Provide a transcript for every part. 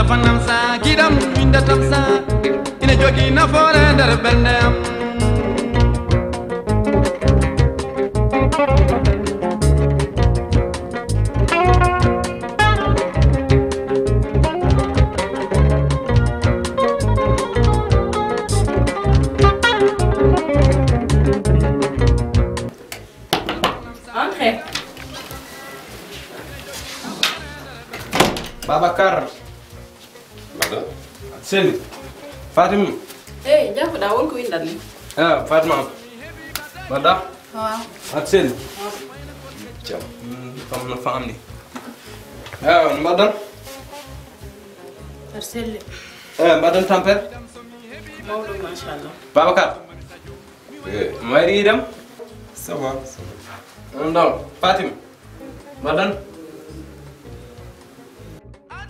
téléphone am sa kidam windatam sa ina jogi nafoore nder ɓernde am Entrez. Babacar. Madame. Seli. Fatima. Eh, jàpp daa woon ko windal ni. Ah, Fatima. Madame. Waaw. Ak Seli. Ciao. Comme na fam ni. Ah, madame. Marcel. Madame Tampere. Maodo macha Allah. Babacar. Mari dem. Ça va. Non, Fatima. Madame.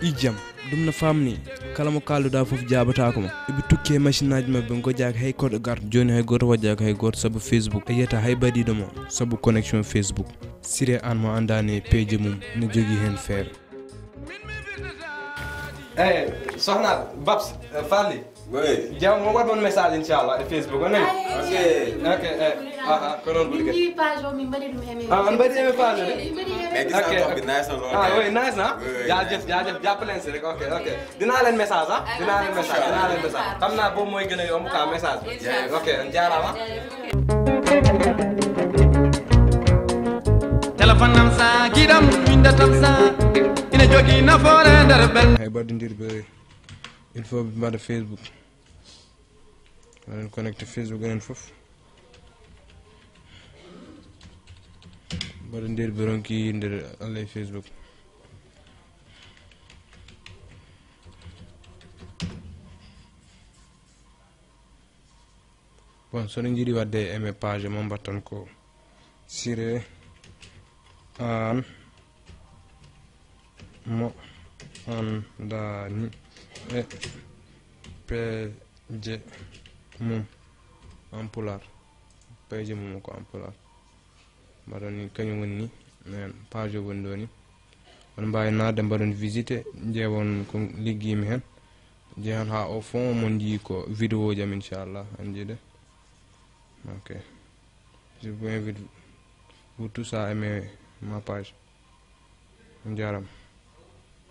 ijam dum na famni kala mo kalduda fof jabata ko ma ibi tukke machine aji mabbe go jaak hay kodo gar joni hay goto wajja hay goto sabu Facebook yeta hay badido mo sabu connection Facebook sire an mo andane page mum ne jogi hen fer Sohna Babs Fally. Oui. Jam mo wat mon message inshallah e Facebook on nani. Ok. Ko non buri Ni page o min bari dum heme. on bari e page. Mais gis naa toog bi nice na lool. Oui, nice na. Jaajëf jàppaleen si rek ok. Dinaa leen message ah. Dinaa leen message. Xam naa boobu mooy gën a yomb ka message bi. Ok, jaaraama. téléphone am sa kidam windatam sa ina jogi nafoore nder ɓernde hay badindir be il faut be mada Facebook on connecte Facebook enen fof badindir be ronki nder Allah Facebook bon so ni jiri wadde aimé page mo batton ko sire an mo andani e peje mum en pular peje mum ko en pular mbaɗon kañum woni ni men page woni ɗo ni on mbawi nadde mbaɗon visité ƴeewon ko liggimi hen jeehan ha au fond mon jii ko vidéo jam inchallah anjide ok je vous invite vous tous à aimer ma page. Jaram.